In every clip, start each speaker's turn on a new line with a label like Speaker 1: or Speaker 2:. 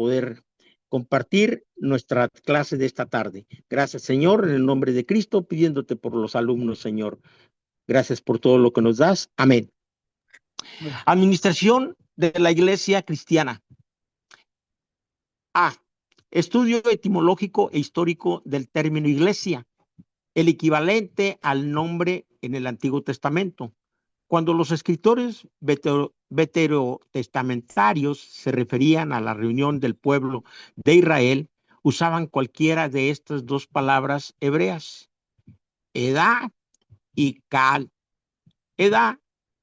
Speaker 1: poder compartir nuestra clase de esta tarde. Gracias, Señor, en el nombre de Cristo, pidiéndote por los alumnos, Señor. Gracias por todo lo que nos das. Amén. Administración de la Iglesia Cristiana. A. Estudio etimológico e histórico del término iglesia, el equivalente al nombre en el Antiguo Testamento. Cuando los escritores veterotestamentarios se referían a la reunión del pueblo de Israel, usaban cualquiera de estas dos palabras hebreas, Edá y Kaal. Edá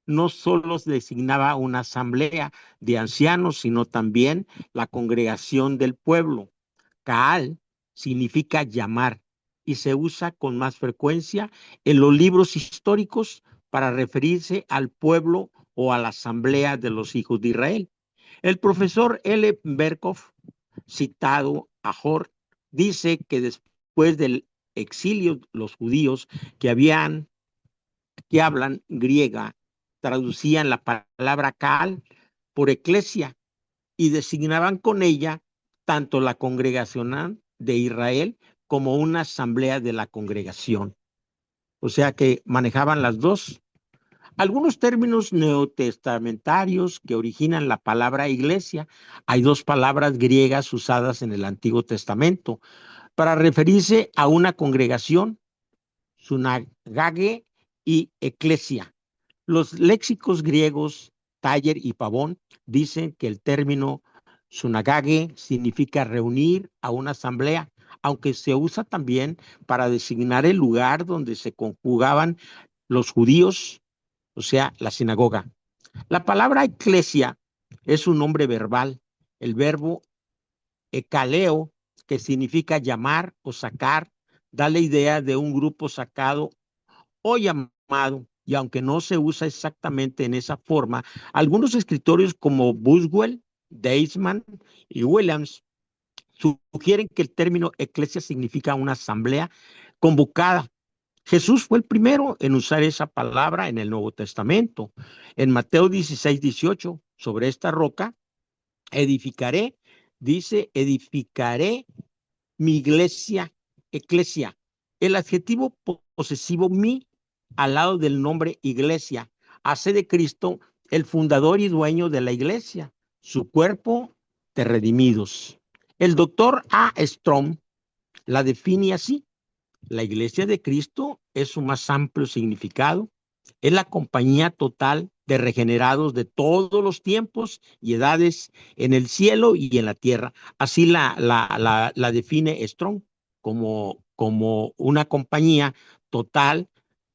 Speaker 1: no solo designaba una asamblea de ancianos, sino también la congregación del pueblo. Kaal significa llamar y se usa con más frecuencia en los libros históricos para referirse al pueblo o a la asamblea de los hijos de Israel. El profesor L. Berkhoff, citado a Hort, dice que después del exilio, los judíos que hablan griega traducían la palabra Kaal por eclesia y designaban con ella tanto la congregación de Israel como una asamblea de la congregación. O sea que manejaban las dos. Algunos términos neotestamentarios que originan la palabra iglesia. Hay dos palabras griegas usadas en el Antiguo Testamento para referirse a una congregación, sunagage y eclesia. Los léxicos griegos Taller y Pavón dicen que el término sunagage significa reunir a una asamblea, aunque se usa también para designar el lugar donde se conjugaban los judíos, o sea, la sinagoga. La palabra eclesia es un nombre verbal. El verbo ekaleo, que significa llamar o sacar, da la idea de un grupo sacado o llamado, y aunque no se usa exactamente en esa forma, algunos escritores como Boswell, Deisman y Williams sugieren que el término eclesia significa una asamblea convocada. Jesús fue el primero en usar esa palabra en el Nuevo Testamento. En Mateo 16:18, sobre esta roca edificaré, dice, edificaré mi iglesia, eclesia. El adjetivo posesivo mi al lado del nombre iglesia hace de Cristo el fundador y dueño de la iglesia, su cuerpo de redimidos. El doctor A. Strom la define así: la iglesia de Cristo es su más amplio significado, es la compañía total de regenerados de todos los tiempos y edades en el cielo y en la tierra. Así la define Strong como una compañía total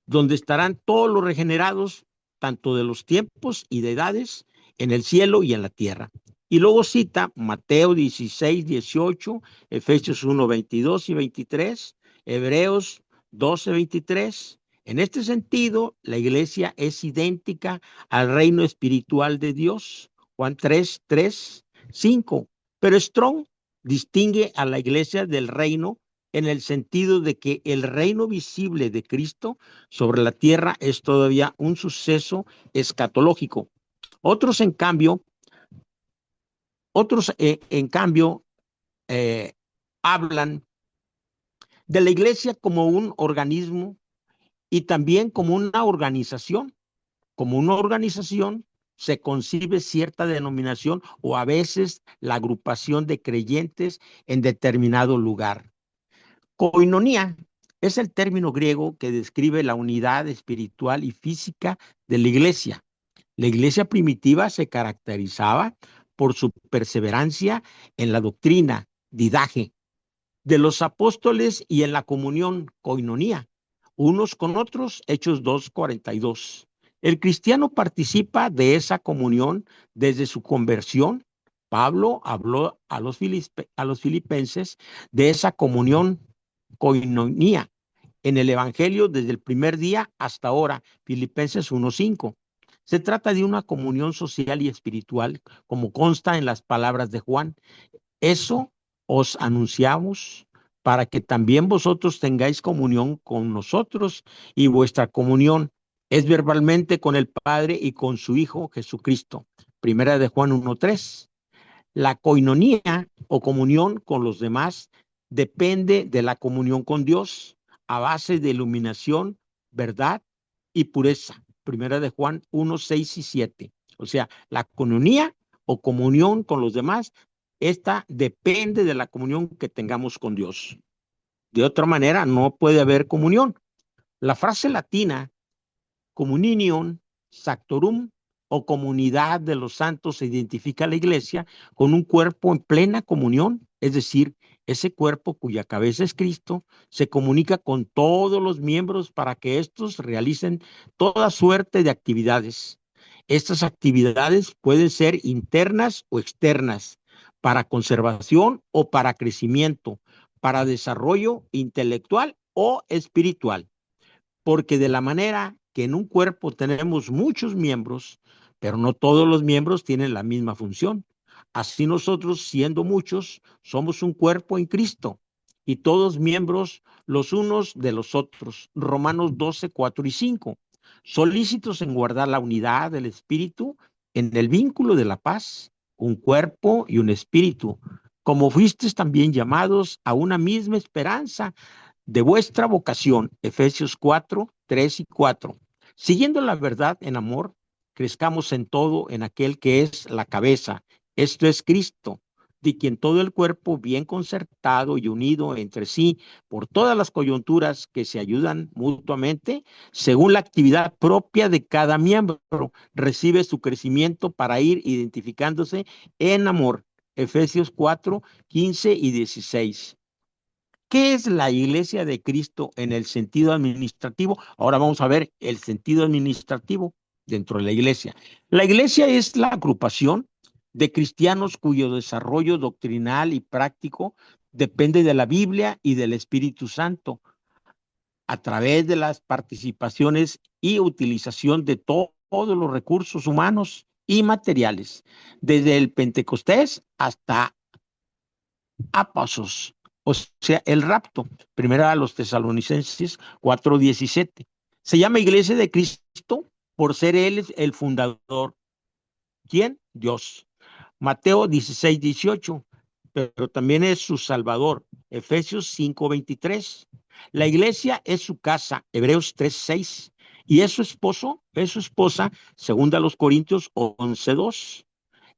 Speaker 1: donde estarán todos los regenerados, tanto de los tiempos y de edades, en el cielo y en la tierra. Y luego cita Mateo 16:18, Efesios 1:22 y 23, Hebreos 12:23. En este sentido, la iglesia es idéntica al reino espiritual de Dios, Juan 3:3, 5. Pero Strong distingue a la iglesia del reino en el sentido de que el reino visible de Cristo sobre la tierra es todavía un suceso escatológico. Otros, en cambio, hablan de la iglesia como un organismo y también como una organización. Como una organización se concibe cierta denominación o a veces la agrupación de creyentes en determinado lugar. Koinonía es el término griego que describe la unidad espiritual y física de la iglesia. La iglesia primitiva se caracterizaba por su perseverancia en la doctrina, didaje, de los apóstoles y en la comunión, koinonía, unos con otros, Hechos 2:42. El cristiano participa de esa comunión desde su conversión. Pablo habló a los filipenses de esa comunión, koinonía, en el Evangelio desde el primer día hasta ahora, Filipenses 1:5. Se trata de una comunión social y espiritual, como consta en las palabras de Juan. Eso os anunciamos para que también vosotros tengáis comunión con nosotros, y vuestra comunión es verbalmente con el Padre y con su Hijo Jesucristo. Primera de Juan 1:3. La coinonía o comunión con los demás depende de la comunión con Dios a base de iluminación, verdad y pureza. Primera de Juan 1, 6 y 7. O sea, la coinonía o comunión con los demás, esta depende de la comunión que tengamos con Dios. De otra manera, no puede haber comunión. La frase latina Comuninion Sactorum o comunidad de los santos se identifica a la iglesia con un cuerpo en plena comunión, es decir, ese cuerpo cuya cabeza es Cristo, se comunica con todos los miembros para que éstos realicen toda suerte de actividades. Estas actividades pueden ser internas o externas, para conservación o para crecimiento, para desarrollo intelectual o espiritual, porque de la manera que en un cuerpo tenemos muchos miembros, pero no todos los miembros tienen la misma función. Así nosotros, siendo muchos, somos un cuerpo en Cristo y todos miembros los unos de los otros. Romanos 12, 4 y 5. Solícitos en guardar la unidad del espíritu en el vínculo de la paz, un cuerpo y un espíritu, como fuisteis también llamados a una misma esperanza de vuestra vocación, Efesios 4, 3 y 4. Siguiendo la verdad en amor, crezcamos en todo en aquel que es la cabeza, esto es Cristo, de quien todo el cuerpo, bien concertado y unido entre sí por todas las coyunturas que se ayudan mutuamente, según la actividad propia de cada miembro, recibe su crecimiento para ir identificándose en amor. Efesios 4, 15 y 16. ¿Qué es la Iglesia de Cristo en el sentido administrativo? Ahora vamos a ver el sentido administrativo dentro de la Iglesia. La Iglesia es la agrupación de cristianos cuyo desarrollo doctrinal y práctico depende de la Biblia y del Espíritu Santo a través de las participaciones y utilización de todos los recursos humanos y materiales, desde el Pentecostés hasta apasos, o sea, el rapto. Primera a los Tesalonicenses 4:17. Se llama Iglesia de Cristo por ser él el fundador. ¿Quién? Dios. Mateo 16:18, pero también es su Salvador. Efesios 5:23. La iglesia es su casa. Hebreos 3:6. Y es su esposo, es su esposa, segunda a los Corintios 11:2.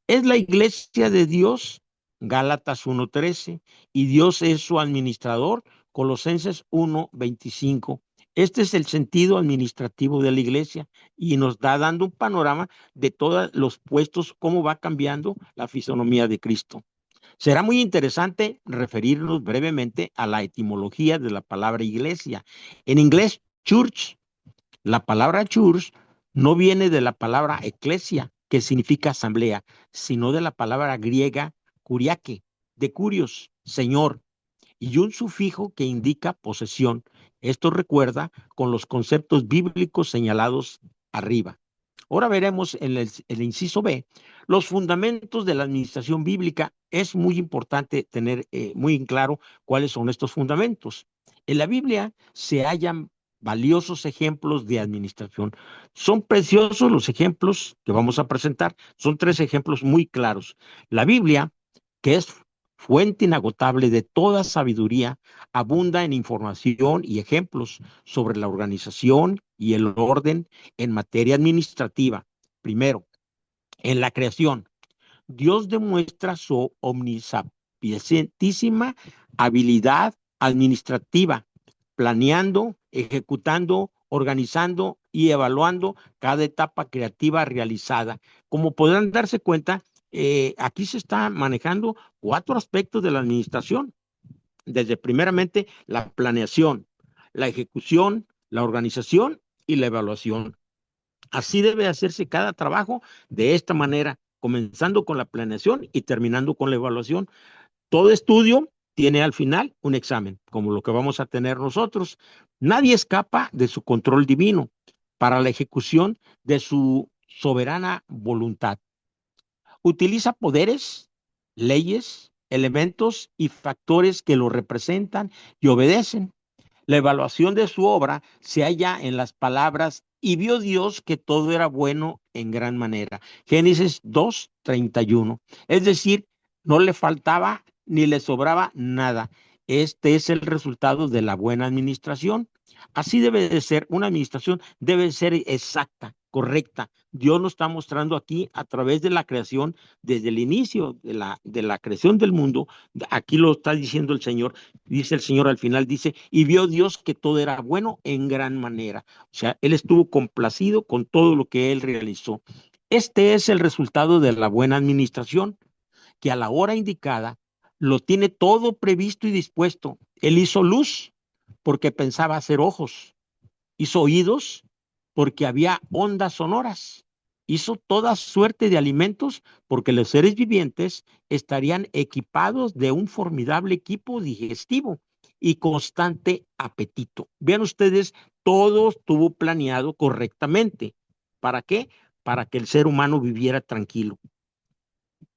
Speaker 1: Es la iglesia de Dios, Gálatas 1:13, y Dios es su administrador, Colosenses 1:25. Este es el sentido administrativo de la iglesia y nos da dando un panorama de todos los puestos, cómo va cambiando la fisonomía de Cristo. Será muy interesante referirnos brevemente a la etimología de la palabra iglesia. En inglés, church, la palabra church no viene de la palabra eclesia, que significa asamblea, sino de la palabra griega kuriake, de curios, señor, y un sufijo que indica posesión. Esto recuerda con los conceptos bíblicos señalados arriba. Ahora veremos en el inciso B los fundamentos de la administración bíblica. Es muy importante tener muy en claro cuáles son estos fundamentos. En la Biblia se hallan valiosos ejemplos de administración. Son preciosos los ejemplos que vamos a presentar. Son tres ejemplos muy claros. La Biblia, que es fuente inagotable de toda sabiduría, abunda en información y ejemplos sobre la organización y el orden en materia administrativa. Primero, en la creación, Dios demuestra su omnisapientísima habilidad administrativa, planeando, ejecutando, organizando y evaluando cada etapa creativa realizada. Como podrán darse cuenta, aquí se está manejando cuatro aspectos de la administración, desde primeramente la planeación, la ejecución, la organización y la evaluación. Así debe hacerse cada trabajo de esta manera, comenzando con la planeación y terminando con la evaluación. Todo estudio tiene al final un examen, como lo que vamos a tener nosotros. Nadie escapa de su control divino para la ejecución de su soberana voluntad. Utiliza poderes, leyes, elementos y factores que lo representan y obedecen. La evaluación de su obra se halla en las palabras, y vio Dios que todo era bueno en gran manera. Génesis 2:31. Es decir, No le faltaba ni le sobraba nada. Este es el resultado de la buena administración. Así debe de ser, una administración debe ser exacta, correcta. Dios nos está mostrando aquí a través de la creación, desde el inicio de la creación del mundo, aquí lo está diciendo el Señor, dice el Señor al final, dice, y vio Dios que todo era bueno en gran manera. O sea, Él estuvo complacido con todo lo que Él realizó. Este es el resultado de la buena administración, que a la hora indicada lo tiene todo previsto y dispuesto. Él hizo luz porque pensaba hacer ojos, hizo oídos porque había ondas sonoras, hizo toda suerte de alimentos porque los seres vivientes estarían equipados de un formidable equipo digestivo y constante apetito. Vean ustedes, todo estuvo planeado correctamente. ¿Para qué? Para que el ser humano viviera tranquilo.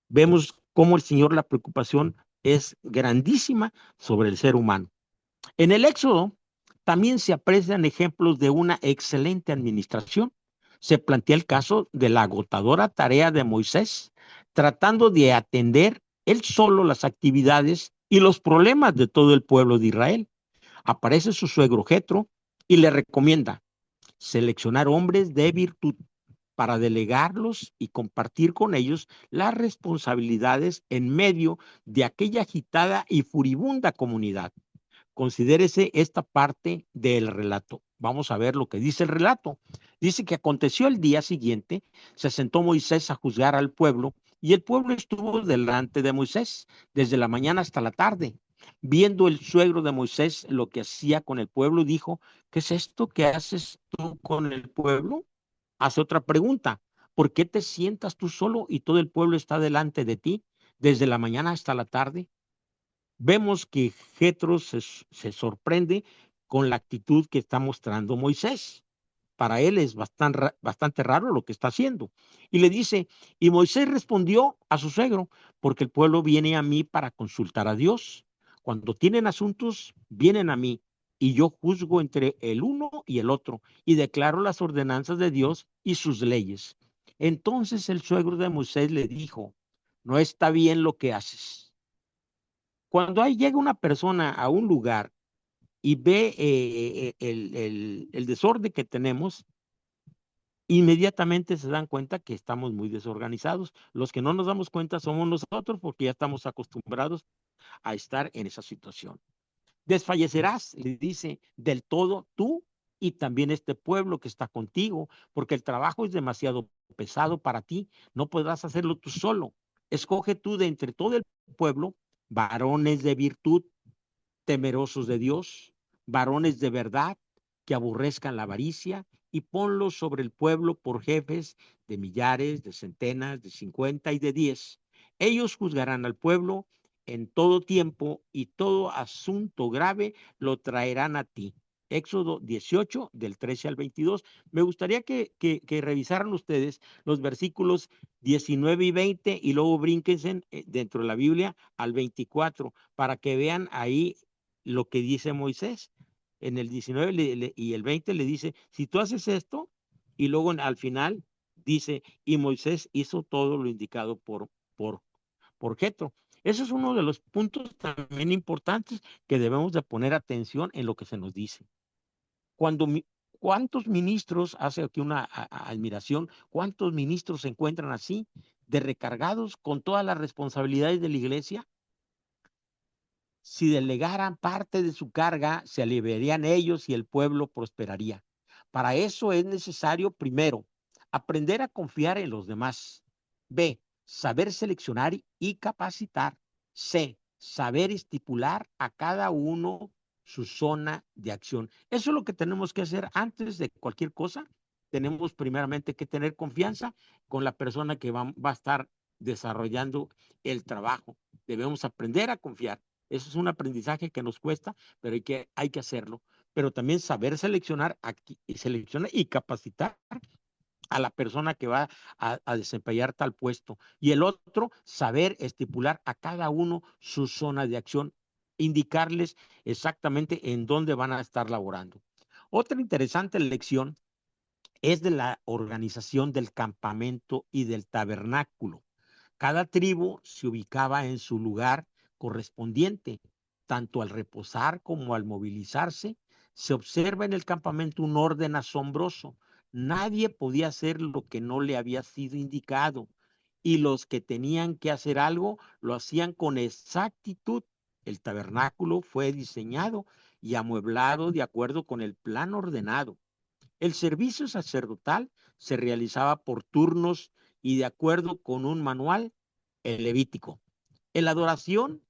Speaker 1: Vemos cómo el Señor, la preocupación es grandísima sobre el ser humano. En el Éxodo también se aprecian ejemplos de una excelente administración. Se plantea el caso de la agotadora tarea de Moisés, tratando de atender él solo las actividades y los problemas de todo el pueblo de Israel. Aparece su suegro Jetro y le recomienda seleccionar hombres de virtud para delegarlos y compartir con ellos las responsabilidades en medio de aquella agitada y furibunda comunidad. Considérese esta parte del relato. Vamos a ver lo que dice el relato. Dice que aconteció el día siguiente, se sentó Moisés a juzgar al pueblo y el pueblo estuvo delante de Moisés desde la mañana hasta la tarde. Viendo el suegro de Moisés lo que hacía con el pueblo, dijo, ¿qué es esto que haces tú con el pueblo? Hace otra pregunta, ¿por qué te sientas tú solo y todo el pueblo está delante de ti desde la mañana hasta la tarde? Vemos que Jetro se sorprende con la actitud que está mostrando Moisés. Para él es bastante raro lo que está haciendo. Y le dice, y Moisés respondió a su suegro, porque el pueblo viene a mí para consultar a Dios. Cuando tienen asuntos, vienen a mí, y yo juzgo entre el uno y el otro, y declaro las ordenanzas de Dios y sus leyes. Entonces el suegro de Moisés le dijo, no está bien lo que haces. Cuando ahí llega una persona a un lugar y ve el desorden que tenemos, inmediatamente se dan cuenta que estamos muy desorganizados. Los que no nos damos cuenta somos nosotros porque ya estamos acostumbrados a estar en esa situación. Desfallecerás, le dice, del todo tú y también este pueblo que está contigo, porque el trabajo es demasiado pesado para ti, no podrás hacerlo tú solo. Escoge tú de entre todo el pueblo varones de virtud, temerosos de Dios, varones de verdad, que aborrezcan la avaricia, y ponlos sobre el pueblo por jefes de millares, de centenas, de 50 y de 10. Ellos juzgarán al pueblo en todo tiempo y todo asunto grave lo traerán a ti. Éxodo 18, del 13 al 22. Me gustaría que revisaran ustedes los versículos 19 y 20 y luego brínquense dentro de la Biblia al 24 para que vean ahí lo que dice Moisés. En el 19 y el 20 le dice, si tú haces esto, y luego al final dice, y Moisés hizo todo lo indicado por Jetro. Eso es uno de los puntos también importantes que debemos de poner atención en lo que se nos dice. Cuando ¿Cuántos ministros, hace aquí una admiración, cuántos ministros se encuentran así, de recargados con todas las responsabilidades de la iglesia? Si delegaran parte de su carga, se aliviarían ellos y el pueblo prosperaría. Para eso es necesario, primero, aprender a confiar en los demás. B, saber seleccionar y capacitar. C, saber estipular a cada uno su zona de acción. Eso es lo que tenemos que hacer antes de cualquier cosa. Tenemos primeramente que tener confianza con la persona que va a estar desarrollando el trabajo. Debemos aprender a confiar. Eso es un aprendizaje que nos cuesta, pero hay que hacerlo. Pero también saber seleccionar y capacitar a la persona que va a desempeñar tal puesto. Y el otro, saber estipular a cada uno su zona de acción, indicarles exactamente en dónde van a estar laborando. Otra interesante lección es de la organización del campamento y del tabernáculo. Cada tribu se ubicaba en su lugar correspondiente, tanto al reposar como al movilizarse. Se observa en el campamento un orden asombroso. Nadie podía hacer lo que no le había sido indicado, y los que tenían que hacer algo lo hacían con exactitud. El tabernáculo fue diseñado y amueblado de acuerdo con el plan ordenado. El servicio sacerdotal se realizaba por turnos y de acuerdo con un manual, el levítico. En la adoración,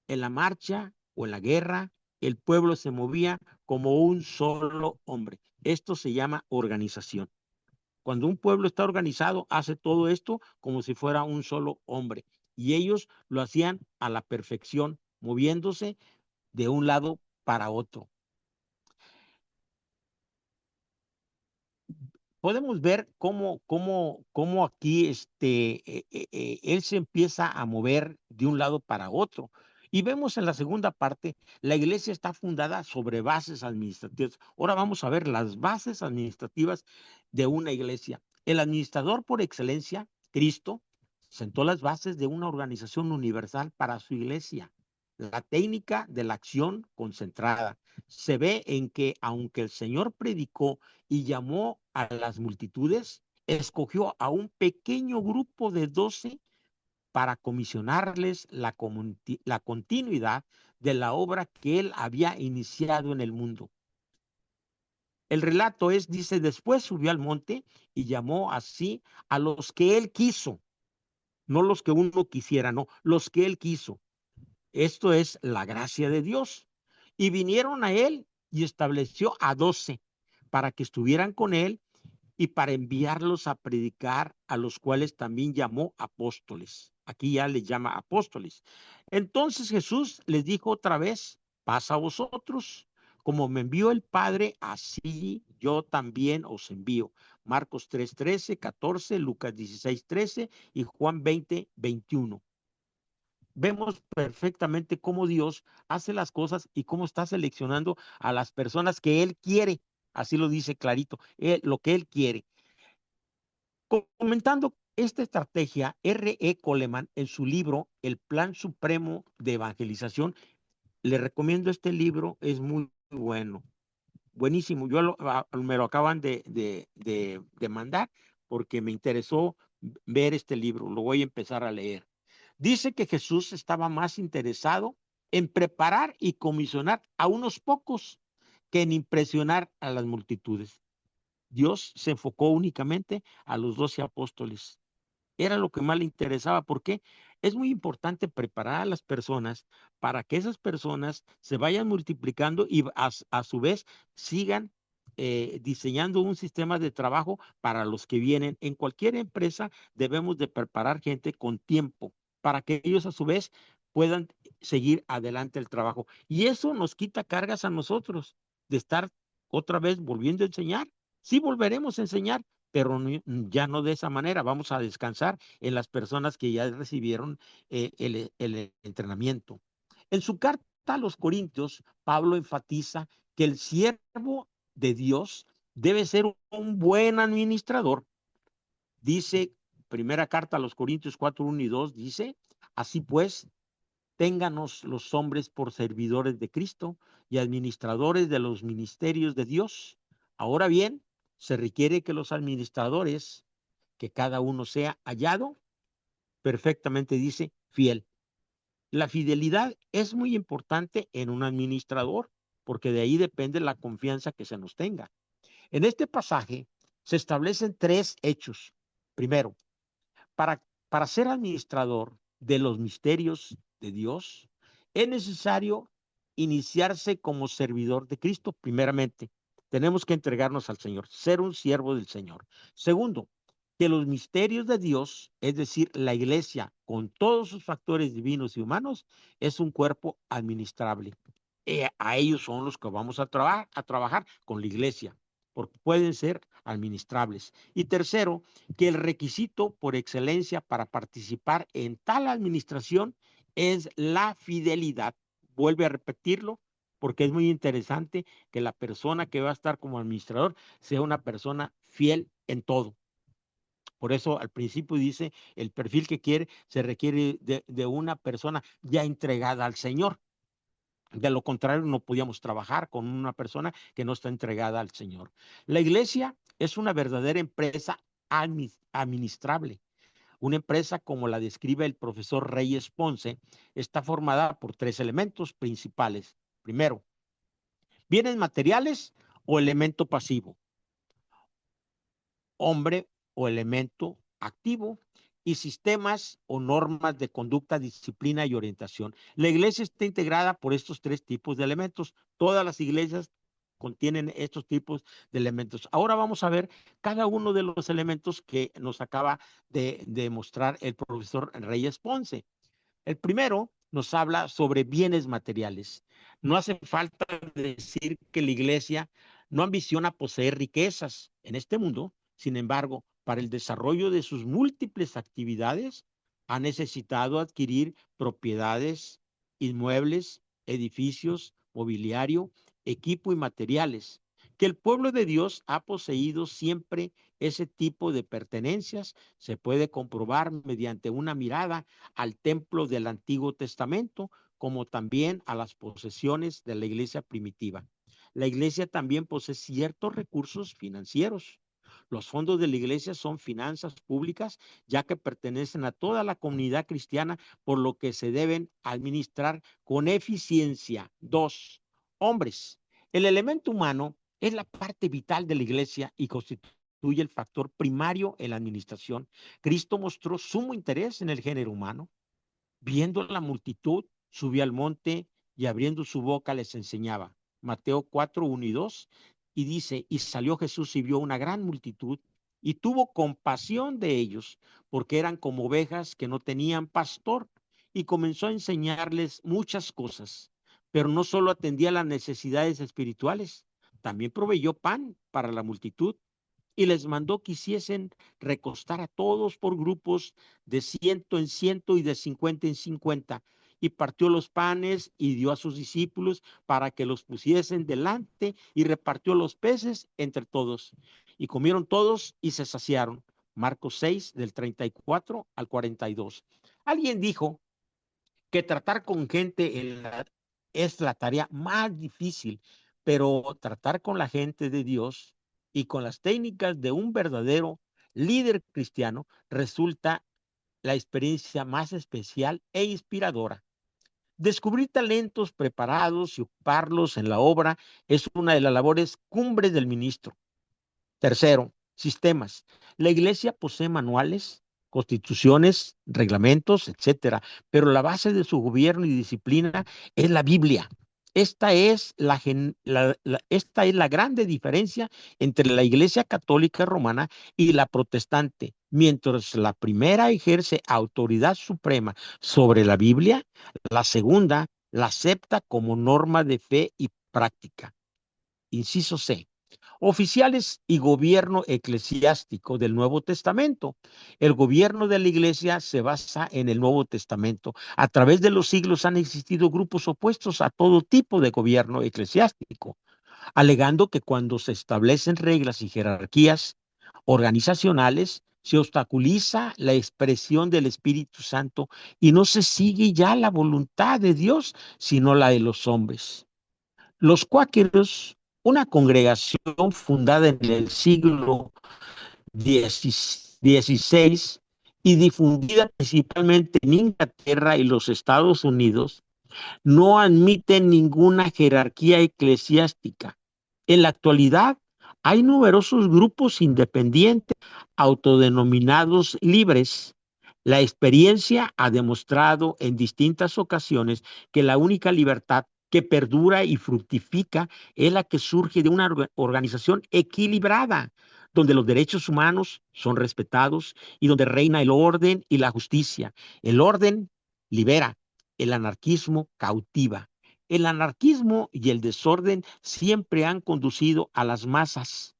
Speaker 1: en la marcha o en la guerra, el pueblo se movía como un solo hombre. Esto se llama organización. Cuando un pueblo está organizado, hace todo esto como si fuera un solo hombre. Y ellos lo hacían a la perfección, moviéndose de un lado para otro. Podemos ver cómo aquí él se empieza a mover de un lado para otro. Y vemos en la segunda parte, la iglesia está fundada sobre bases administrativas. Ahora vamos a ver las bases administrativas de una iglesia. El administrador por excelencia, Cristo, sentó las bases de una organización universal para su iglesia. La técnica de la acción concentrada se ve en que, aunque el Señor predicó y llamó a las multitudes, escogió a un pequeño grupo de 12 para comisionarles la continuidad de la obra que él había iniciado en el mundo. El relato dice, después subió al monte y llamó así a los que él quiso, no los que uno quisiera, no, los que él quiso. Esto es la gracia de Dios. Y vinieron a él y estableció a 12 para que estuvieran con él y para enviarlos a predicar, a los cuales también llamó apóstoles. Aquí ya les llama apóstoles. Entonces Jesús les dijo otra vez, pasa a vosotros, como me envió el Padre, así yo también os envío. Marcos 3:13, 14, Lucas 16:13 y Juan 20:21. Vemos perfectamente cómo Dios hace las cosas y cómo está seleccionando a las personas que Él quiere. Así lo dice clarito, lo que Él quiere. Comentando esta estrategia, R.E. Coleman, en su libro El Plan Supremo de Evangelización, le recomiendo este libro, es muy bueno, buenísimo. Me lo acaban de mandar porque me interesó ver este libro, lo voy a empezar a leer. Dice que Jesús estaba más interesado en preparar y comisionar a unos pocos que en impresionar a las multitudes. Dios se enfocó únicamente a los 12 apóstoles. Era lo que más le interesaba, porque es muy importante preparar a las personas para que esas personas se vayan multiplicando y a su vez sigan diseñando un sistema de trabajo para los que vienen. En cualquier empresa debemos de preparar gente con tiempo para que ellos a su vez puedan seguir adelante el trabajo. Y eso nos quita cargas a nosotros de estar otra vez volviendo a enseñar. Sí volveremos a enseñar, pero ya no de esa manera. Vamos a descansar en las personas que ya recibieron el entrenamiento. En su carta a los Corintios, Pablo enfatiza que el siervo de Dios debe ser un buen administrador. Dice, primera carta a los Corintios 4:1 y 2, dice, así pues, ténganos los hombres por servidores de Cristo y administradores de los ministerios de Dios. Ahora bien, se requiere que los administradores, que cada uno sea hallado, perfectamente dice, fiel. La fidelidad es muy importante en un administrador, porque de ahí depende la confianza que se nos tenga. En este pasaje se establecen tres hechos. Primero, para ser administrador de los misterios de Dios, es necesario iniciarse como servidor de Cristo, primeramente. Tenemos que entregarnos al Señor, ser un siervo del Señor. Segundo, que los misterios de Dios, es decir, la iglesia con todos sus factores divinos y humanos, es un cuerpo administrable. A ellos son los que vamos a trabajar con la iglesia, porque pueden ser administrables. Y tercero, que el requisito por excelencia para participar en tal administración es la fidelidad. Vuelve a repetirlo, porque es muy interesante que la persona que va a estar como administrador sea una persona fiel en todo. Por eso al principio dice, el perfil que quiere se requiere de una persona ya entregada al Señor. De lo contrario, no podíamos trabajar con una persona que no está entregada al Señor. La iglesia es una verdadera empresa administrable. Una empresa, como la describe el profesor Reyes Ponce, está formada por tres elementos principales. Primero, bienes materiales o elemento pasivo, hombre o elemento activo, y sistemas o normas de conducta, disciplina y orientación. La iglesia está integrada por estos tres tipos de elementos. Todas las iglesias contienen estos tipos de elementos. Ahora vamos a ver cada uno de los elementos que nos acaba de mostrar el profesor Reyes Ponce. El primero nos habla sobre bienes materiales. No hace falta decir que la iglesia no ambiciona poseer riquezas en este mundo. Sin embargo, para el desarrollo de sus múltiples actividades, ha necesitado adquirir propiedades, inmuebles, edificios, mobiliario, equipo y materiales, que el pueblo de Dios ha poseído siempre. Ese tipo de pertenencias se puede comprobar mediante una mirada al templo del Antiguo Testamento, como también a las posesiones de la iglesia primitiva. La iglesia también posee ciertos recursos financieros. Los fondos de la iglesia son finanzas públicas, ya que pertenecen a toda la comunidad cristiana, por lo que se deben administrar con eficiencia. Dos, hombres. El elemento humano es la parte vital de la iglesia y constituye el factor primario en la administración. Cristo mostró sumo interés en el género humano. Viendo la multitud, subió al monte y abriendo su boca les enseñaba. Mateo 4, 1 y 2. Y dice, y salió Jesús y vio una gran multitud y tuvo compasión de ellos, porque eran como ovejas que no tenían pastor, y comenzó a enseñarles muchas cosas. Pero no solo atendía las necesidades espirituales, también proveyó pan para la multitud y les mandó que hiciesen recostar a todos por grupos de 100 en 100 y de 50 en 50. Y partió los panes y dio a sus discípulos para que los pusiesen delante, y repartió los peces entre todos. Y comieron todos y se saciaron. Marcos 6, del 34 al 42. Alguien dijo que tratar con gente es la tarea más difícil, pero tratar con la gente de Dios y con las técnicas de un verdadero líder cristiano resulta la experiencia más especial e inspiradora. Descubrir talentos preparados y ocuparlos en la obra es una de las labores cumbres del ministro. Tercero, sistemas. La iglesia posee manuales, constituciones, reglamentos, etcétera, pero la base de su gobierno y disciplina es la Biblia. Esta es la grande diferencia entre la iglesia católica romana y la protestante. Mientras la primera ejerce autoridad suprema sobre la Biblia, la segunda la acepta como norma de fe y práctica. Inciso C, oficiales y gobierno eclesiástico del Nuevo Testamento. El gobierno de la iglesia se basa en el Nuevo Testamento. A través de los siglos han existido grupos opuestos a todo tipo de gobierno eclesiástico, alegando que cuando se establecen reglas y jerarquías organizacionales, se obstaculiza la expresión del Espíritu Santo y no se sigue ya la voluntad de Dios, sino la de los hombres. Los cuáqueros, una congregación fundada en el siglo XVI y difundida principalmente en Inglaterra y los Estados Unidos, no admiten ninguna jerarquía eclesiástica. En la actualidad, hay numerosos grupos independientes autodenominados libres. La experiencia ha demostrado en distintas ocasiones que la única libertad que perdura y fructifica es la que surge de una organización equilibrada, donde los derechos humanos son respetados y donde reina el orden y la justicia. El orden libera, el anarquismo cautiva. El anarquismo y el desorden siempre han conducido a las masas,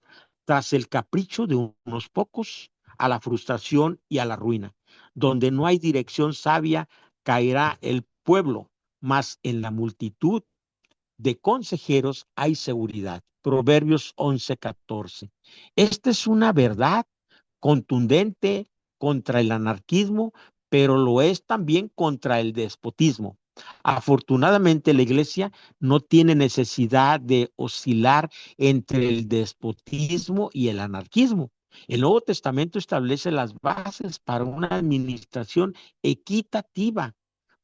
Speaker 1: tras el capricho de unos pocos, a la frustración y a la ruina. Donde no hay dirección sabia, caerá el pueblo, mas en la multitud de consejeros hay seguridad. Proverbios 11:14. Esta es una verdad contundente contra el anarquismo, pero lo es también contra el despotismo. Afortunadamente, la iglesia no tiene necesidad de oscilar entre el despotismo y el anarquismo. El Nuevo Testamento establece las bases para una administración equitativa,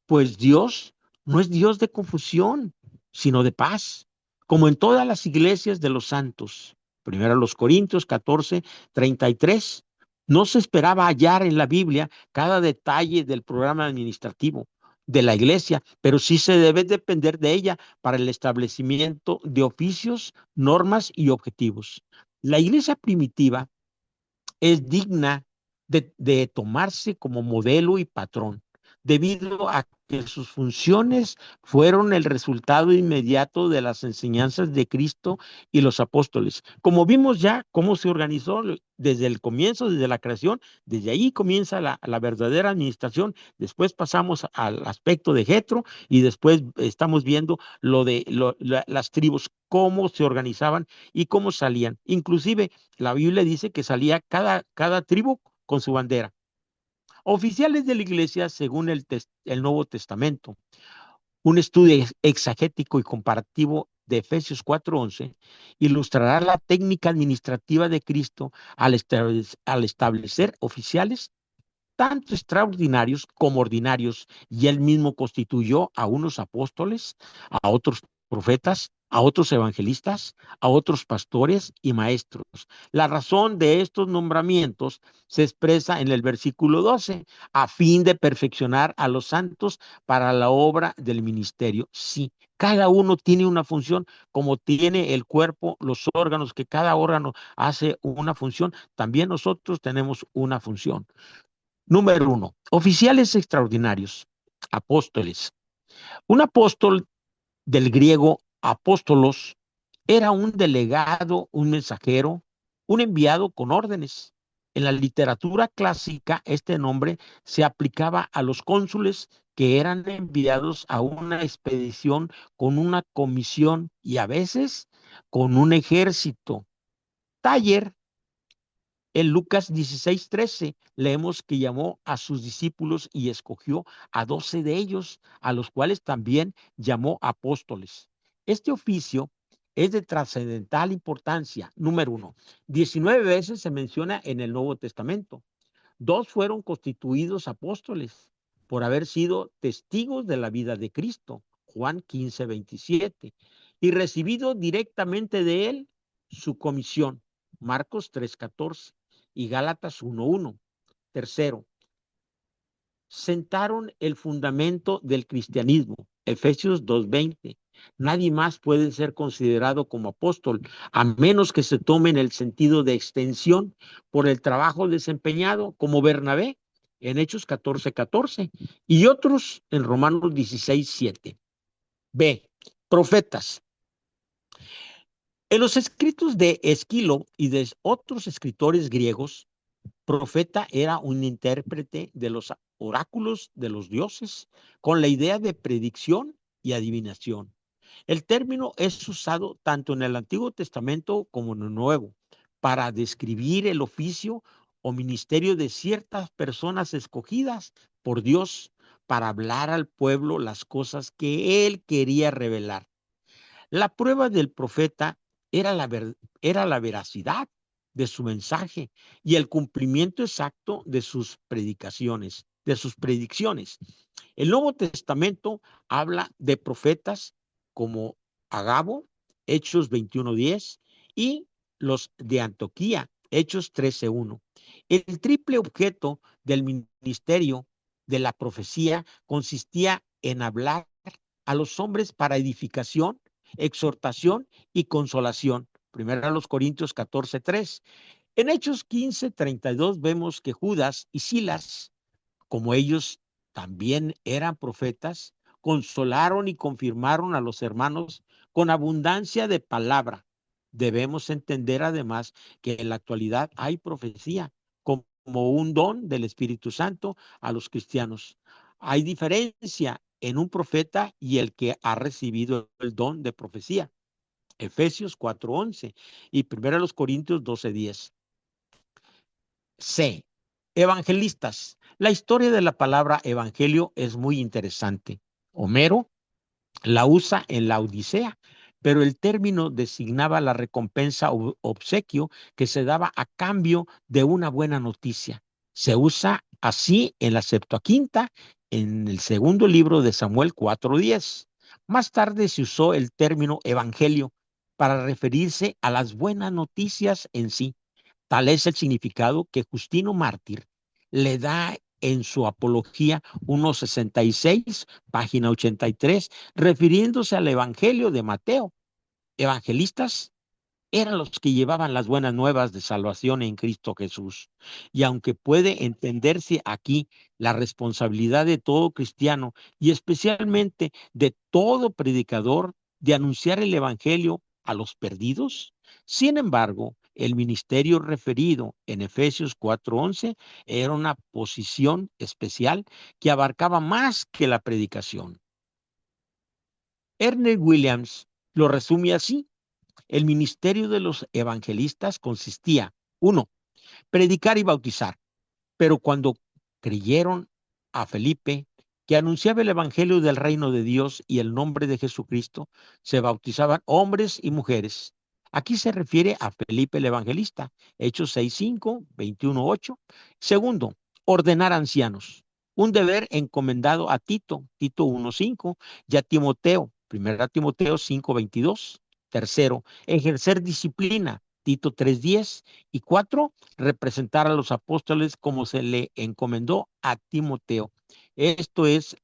Speaker 1: pues Dios no es Dios de confusión, sino de paz, como en todas las iglesias de los santos. Primero los Corintios 14:33. No se esperaba hallar en la Biblia cada detalle del programa administrativo de la iglesia, pero sí se debe depender de ella para el establecimiento de oficios, normas y objetivos. La iglesia primitiva es digna de tomarse como modelo y patrón, debido a que sus funciones fueron el resultado inmediato de las enseñanzas de Cristo y los apóstoles. Como vimos ya cómo se organizó desde el comienzo, desde la creación, desde ahí comienza la verdadera administración, después pasamos al aspecto de Jetro y después estamos viendo las tribus, cómo se organizaban y cómo salían. Inclusive la Biblia dice que salía cada tribu con su bandera. Oficiales de la iglesia según el Nuevo Testamento. Un estudio exegético y comparativo de Efesios 4:11 ilustrará la técnica administrativa de Cristo al establecer oficiales tanto extraordinarios como ordinarios, y él mismo constituyó a unos apóstoles, a otros profetas, a otros evangelistas, a otros pastores y maestros. La razón de estos nombramientos se expresa en el versículo 12, a fin de perfeccionar a los santos para la obra del ministerio. Sí, cada uno tiene una función, como tiene el cuerpo, los órganos, que cada órgano hace una función, también nosotros tenemos una función. Número uno, oficiales extraordinarios, apóstoles. Un apóstol, del griego apóstolos, era un delegado, un mensajero, un enviado con órdenes. En la literatura clásica, este nombre se aplicaba a los cónsules que eran enviados a una expedición con una comisión y a veces con un ejército. Taller, en Lucas 16:13 leemos que llamó a sus discípulos y escogió a 12 de ellos, a los cuales también llamó apóstoles. Este oficio es de trascendental importancia. Número uno, 19 veces se menciona en el Nuevo Testamento. Dos fueron constituidos apóstoles por haber sido testigos de la vida de Cristo, Juan 15:27, y recibido directamente de él su comisión, Marcos 3:14 y Gálatas 1:1. Tercero, sentaron el fundamento del cristianismo, Efesios 2:20. Nadie más puede ser considerado como apóstol, a menos que se tome en el sentido de extensión por el trabajo desempeñado, como Bernabé en Hechos 14:14 y otros en Romanos 16:7. B. Profetas. En los escritos de Esquilo y de otros escritores griegos, profeta era un intérprete de los oráculos de los dioses con la idea de predicción y adivinación. El término es usado tanto en el Antiguo Testamento como en el Nuevo para describir el oficio o ministerio de ciertas personas escogidas por Dios para hablar al pueblo las cosas que él quería revelar. La prueba del profeta era era la veracidad de su mensaje y el cumplimiento exacto de sus predicaciones, de sus predicciones. El Nuevo Testamento habla de profetas como Agabo, Hechos 21:10, y los de Antioquía, Hechos 13:1. El triple objeto del ministerio de la profecía consistía en hablar a los hombres para edificación, exhortación y consolación. Primero a los Corintios 14:3. En Hechos 15:32 vemos que Judas y Silas, como ellos también eran profetas, consolaron y confirmaron a los hermanos con abundancia de palabra. Debemos entender además que en la actualidad hay profecía como un don del Espíritu Santo a los cristianos. Hay diferencia en un profeta y el que ha recibido el don de profecía. Efesios 4:11 y 1 Corintios 12:10. C. Evangelistas. La historia de la palabra evangelio es muy interesante. Homero la usa en la Odisea, pero el término designaba la recompensa o obsequio que se daba a cambio de una buena noticia. Se usa así en la Septuaginta, en el segundo libro de Samuel 4:10. Más tarde se usó el término evangelio para referirse a las buenas noticias en sí. Tal es el significado que Justino Mártir le da en su Apología 1:66, página 83, refiriéndose al Evangelio de Mateo. Evangelistas eran los que llevaban las buenas nuevas de salvación en Cristo Jesús. Y aunque puede entenderse aquí la responsabilidad de todo cristiano y especialmente de todo predicador de anunciar el Evangelio a los perdidos, sin embargo, el ministerio referido en Efesios 4:11 era una posición especial que abarcaba más que la predicación. Ernest Williams lo resume así: el ministerio de los evangelistas consistía, uno, predicar y bautizar. Pero cuando creyeron a Felipe, que anunciaba el evangelio del reino de Dios y el nombre de Jesucristo, se bautizaban hombres y mujeres. Aquí se refiere a Felipe el evangelista, Hechos 6:5, 21:8. Segundo, ordenar ancianos, un deber encomendado a Tito, Tito 1:5, y a Timoteo, 1 Timoteo 5:22. Tercero, ejercer disciplina, Tito 3:10. Y cuatro, representar a los apóstoles como se le encomendó a Timoteo. Esto es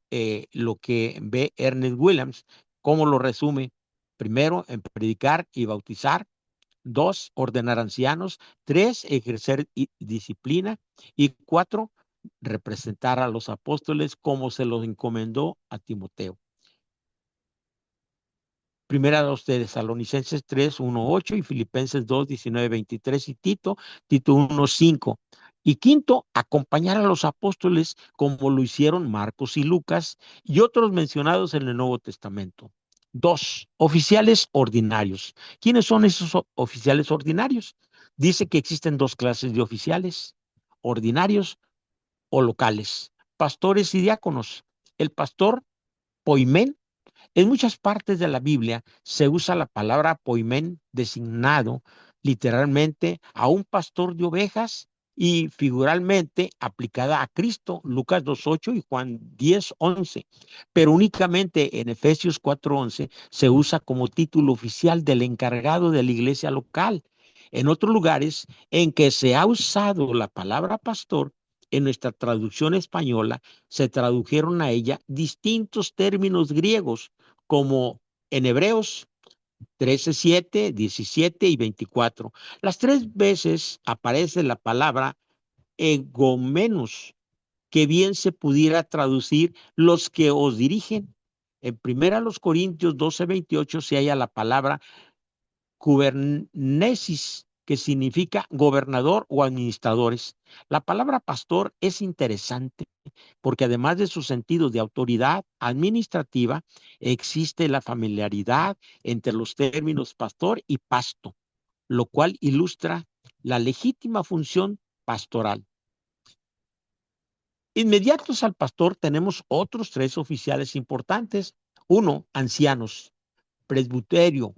Speaker 1: lo que ve Ernest Williams, cómo lo resume. Primero, en predicar y bautizar. Dos, ordenar ancianos. Tres, ejercer disciplina. Y cuatro, representar a los apóstoles como se los encomendó a Timoteo. Primera a los Tesalonicenses 3:1-8 y Filipenses 2:19-23 y Tito 1:5. Y quinto, acompañar a los apóstoles como lo hicieron Marcos y Lucas y otros mencionados en el Nuevo Testamento. Dos, oficiales ordinarios. ¿Quiénes son esos oficiales ordinarios? Dice que existen dos clases de oficiales: ordinarios o locales, pastores y diáconos. El pastor, poimén. En muchas partes de la Biblia se usa la palabra poimén designado literalmente a un pastor de ovejas y figuralmente aplicada a Cristo, Lucas 2:8 y Juan 10:11, pero únicamente en Efesios 4:11 se usa como título oficial del encargado de la iglesia local. En otros lugares en que se ha usado la palabra pastor, en nuestra traducción española se tradujeron a ella distintos términos griegos, como en Hebreos 13:7, 17 y 24. Las tres veces aparece la palabra egomenos, que bien se pudiera traducir los que os dirigen. En 1 Corintios 12:28 se halla la palabra kubernesis, que significa gobernador o administradores. La palabra pastor es interesante porque además de su sentido de autoridad administrativa, existe la familiaridad entre los términos pastor y pasto, lo cual ilustra la legítima función pastoral. Inmediatos al pastor tenemos otros tres oficiales importantes. Uno, ancianos, presbiterio,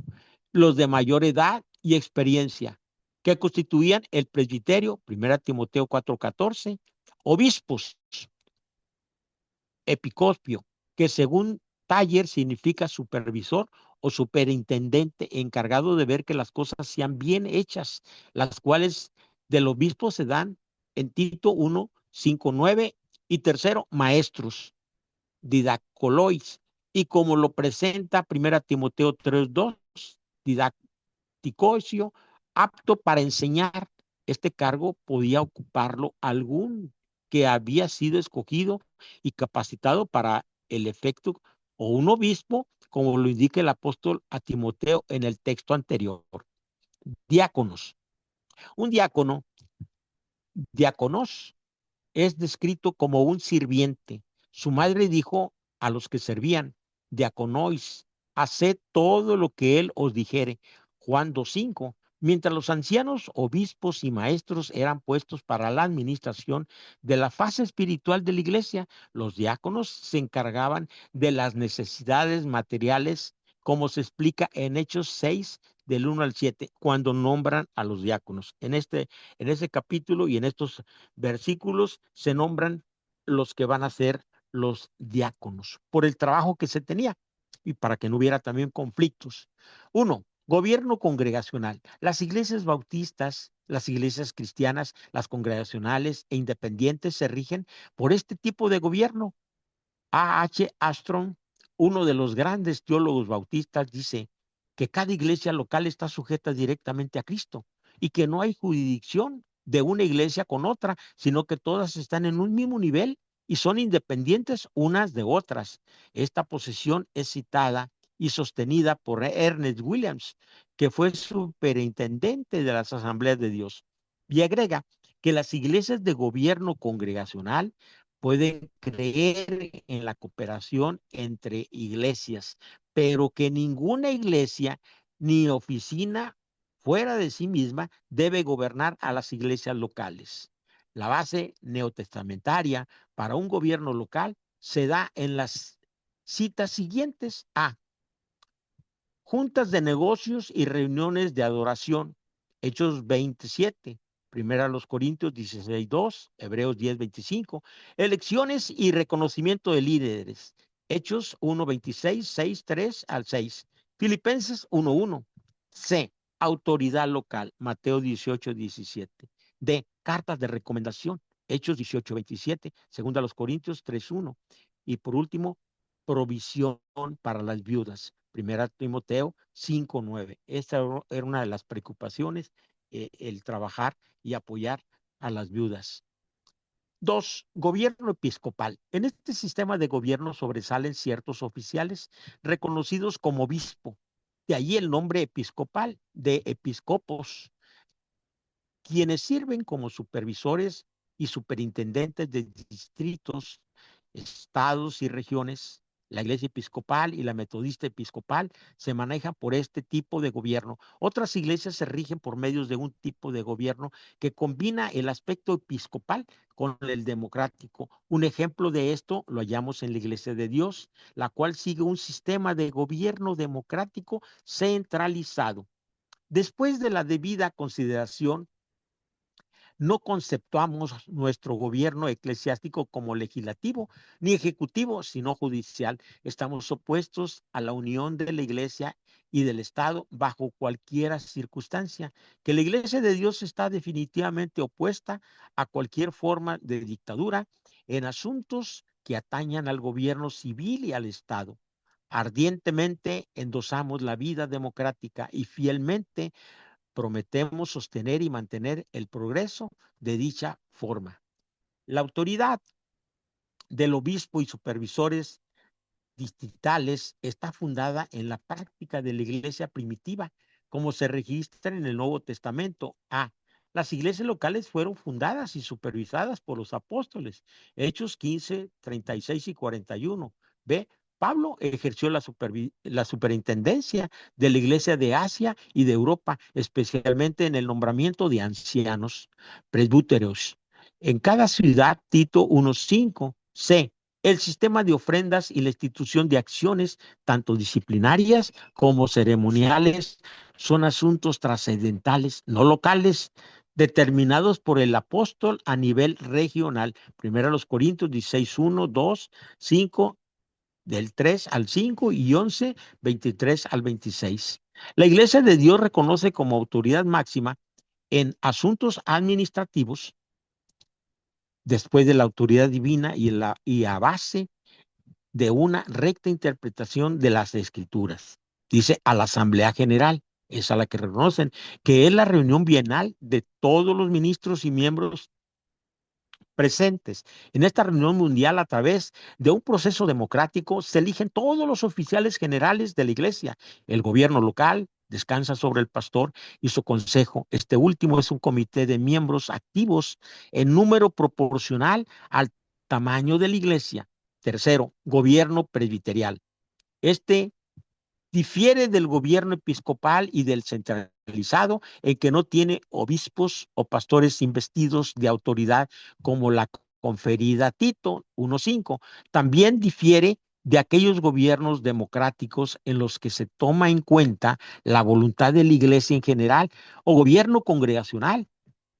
Speaker 1: los de mayor edad y experiencia, que constituían el presbiterio, 1 Timoteo 4:14, obispos, episcopio, que según Taller significa supervisor o superintendente encargado de ver que las cosas sean bien hechas, las cuales del obispo se dan en Tito 1:5-9. Y tercero, maestros, didacolois, y como lo presenta 1 Timoteo 3:2, didacticoisio, apto para enseñar. Este cargo podía ocuparlo algún que había sido escogido y capacitado para el efecto, o un obispo, como lo indica el apóstol a Timoteo en el texto anterior. Diáconos. Un diácono, diáconos, es descrito como un sirviente. Su madre dijo a los que servían: diaconois, haced todo lo que él os dijere. Juan 2:5. Mientras los ancianos, obispos y maestros eran puestos para la administración de la fase espiritual de la iglesia, los diáconos se encargaban de las necesidades materiales, como se explica en Hechos 6, del 1 al 7, cuando nombran a los diáconos. En ese capítulo y en estos versículos se nombran los que van a ser los diáconos, por el trabajo que se tenía y para que no hubiera también conflictos. Uno, gobierno congregacional. Las iglesias bautistas, las iglesias cristianas, las congregacionales e independientes se rigen por este tipo de gobierno. A. H. Armstrong, uno de los grandes teólogos bautistas, dice que cada iglesia local está sujeta directamente a Cristo y que no hay jurisdicción de una iglesia con otra, sino que todas están en un mismo nivel y son independientes unas de otras. Esta posición es citada y sostenida por Ernest Williams, que fue superintendente de las Asambleas de Dios, y agrega que las iglesias de gobierno congregacional pueden creer en la cooperación entre iglesias, pero que ninguna iglesia ni oficina fuera de sí misma debe gobernar a las iglesias locales. La base neotestamentaria para un gobierno local se da en las citas siguientes. A. Juntas de negocios y reuniones de adoración. Hechos 27. Primera a los Corintios 16:2, Hebreos 10:25. Elecciones y reconocimiento de líderes. Hechos 1:26, 6:3 al 6. Filipenses 1:1. C. Autoridad local. Mateo 18:17. D. Cartas de recomendación. Hechos 18:27. Segunda a los Corintios 3:1. Y por último, provisión para las viudas. Primera Timoteo 5:9. Esta era una de las preocupaciones, el trabajar y apoyar a las viudas. Dos, gobierno episcopal. En este sistema de gobierno sobresalen ciertos oficiales reconocidos como obispo. De ahí el nombre episcopal, de episcopos, quienes sirven como supervisores y superintendentes de distritos, estados y regiones. La Iglesia Episcopal y la Metodista Episcopal se manejan por este tipo de gobierno. Otras iglesias se rigen por medios de un tipo de gobierno que combina el aspecto episcopal con el democrático. Un ejemplo de esto lo hallamos en la Iglesia de Dios, la cual sigue un sistema de gobierno democrático centralizado. Después de la debida consideración, no conceptuamos nuestro gobierno eclesiástico como legislativo ni ejecutivo, sino judicial. Estamos opuestos a la unión de la iglesia y del Estado bajo cualquier circunstancia. Que la iglesia de Dios está definitivamente opuesta a cualquier forma de dictadura en asuntos que atañan al gobierno civil y al Estado. Ardientemente endosamos la vida democrática y fielmente prometemos sostener y mantener el progreso de dicha forma. La autoridad del obispo y supervisores distritales está fundada en la práctica de la iglesia primitiva, como se registra en el Nuevo Testamento. A. Las iglesias locales fueron fundadas y supervisadas por los apóstoles. Hechos 15, 36 y 41. B. Pablo ejerció la superintendencia de la iglesia de Asia y de Europa, especialmente en el nombramiento de ancianos, presbíteros. En cada ciudad, Tito 1:5. C. El sistema de ofrendas y la institución de acciones, tanto disciplinarias como ceremoniales, son asuntos trascendentales, no locales, determinados por el apóstol a nivel regional. Primero a los Corintios 16:1, 2, 5, del 3 al 5 y 11, 23 al 26. La Iglesia de Dios reconoce como autoridad máxima en asuntos administrativos, después de la autoridad divina y a base de una recta interpretación de las escrituras. Dice a la Asamblea General, es a la que reconocen, que es la reunión bienal de todos los ministros y miembros presentes. En esta reunión mundial, a través de un proceso democrático, se eligen todos los oficiales generales de la iglesia. El gobierno local descansa sobre el pastor y su consejo. Este último es un comité de miembros activos en número proporcional al tamaño de la iglesia. Tercero, gobierno presbiterial. Este Difiere del gobierno episcopal y del centralizado en que no tiene obispos o pastores investidos de autoridad como la conferida a Tito 1.5. También difiere de aquellos gobiernos democráticos en los que se toma en cuenta la voluntad de la iglesia en general o gobierno congregacional.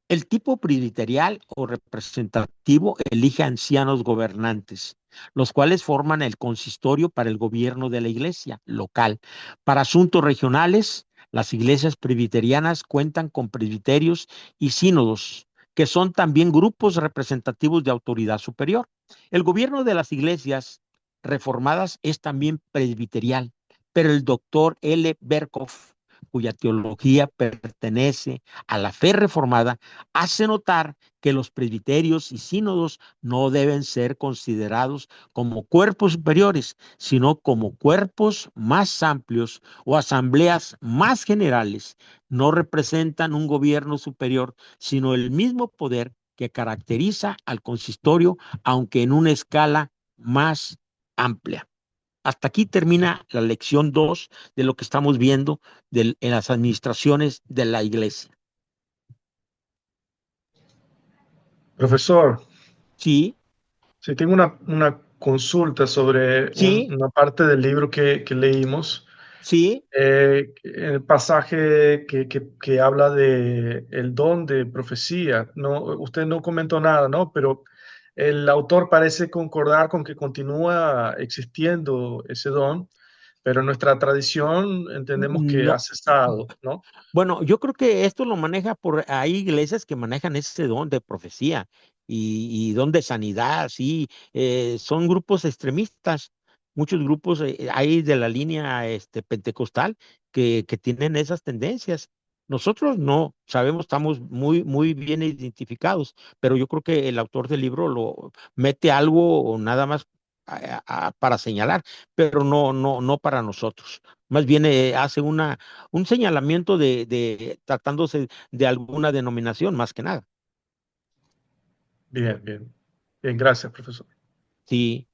Speaker 1: El tipo presbiterial o representativo elige ancianos gobernantes, los cuales forman el consistorio para el gobierno de la iglesia local. Para asuntos regionales, las iglesias presbiterianas cuentan con presbiterios y sínodos, que son también grupos representativos de autoridad superior. El gobierno de las iglesias reformadas es también presbiterial, pero el doctor L. Berkhoff, cuya teología pertenece a la fe reformada, hace notar que los presbiterios y sínodos no deben ser considerados como cuerpos superiores, sino como cuerpos más amplios o asambleas más generales. No representan un gobierno superior, sino el mismo poder que caracteriza al consistorio, aunque en una escala más amplia. Hasta aquí termina la lección 2 de lo que estamos viendo en las administraciones de la iglesia.
Speaker 2: Profesor,
Speaker 1: Sí,
Speaker 2: sí, tengo una consulta sobre
Speaker 1: sí,
Speaker 2: una parte del libro que leímos.
Speaker 1: sí.
Speaker 2: El pasaje que habla de el don de profecía. No, usted no comentó nada, ¿no? Pero el autor parece concordar con que continúa existiendo ese don, pero en nuestra tradición entendemos que ha
Speaker 1: No.
Speaker 2: cesado, ¿no?
Speaker 1: Bueno, yo creo que esto lo maneja hay iglesias que manejan ese don de profecía y don de sanidad, sí, son grupos extremistas, muchos grupos hay de la línea pentecostal que tienen esas tendencias. Nosotros no, sabemos, estamos muy, muy bien identificados, pero yo creo que el autor del libro lo mete algo o nada más para señalar, pero no para nosotros. Más bien hace un señalamiento tratándose de alguna denominación, más que nada.
Speaker 2: Bien, bien. Bien, gracias, profesor.
Speaker 1: Sí,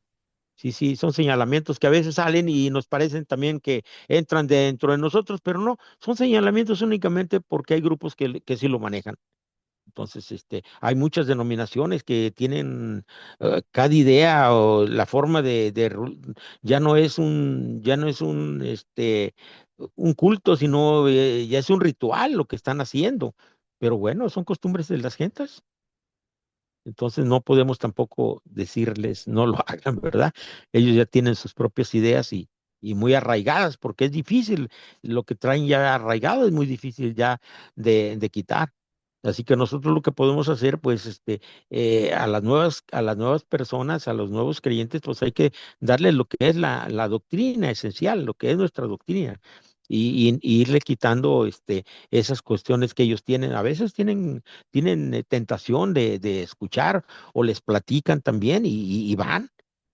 Speaker 1: sí, sí, son señalamientos que a veces salen y nos parecen también que entran dentro de nosotros, pero no, son señalamientos únicamente porque hay grupos que sí lo manejan. Entonces, hay muchas denominaciones que tienen cada idea o la forma ya no es un culto, sino ya es un ritual lo que están haciendo. Pero bueno, son costumbres de las gentes. Entonces no podemos tampoco decirles no lo hagan, ¿verdad? Ellos ya tienen sus propias ideas y muy arraigadas, porque es difícil, lo que traen ya arraigado es muy difícil ya de quitar. Así que nosotros lo que podemos hacer, pues, a las nuevas personas, a los nuevos creyentes, pues hay que darles lo que es la doctrina esencial, lo que es nuestra doctrina, y irle quitando, esas cuestiones que ellos tienen. A veces tienen tentación de escuchar o les platican también y van,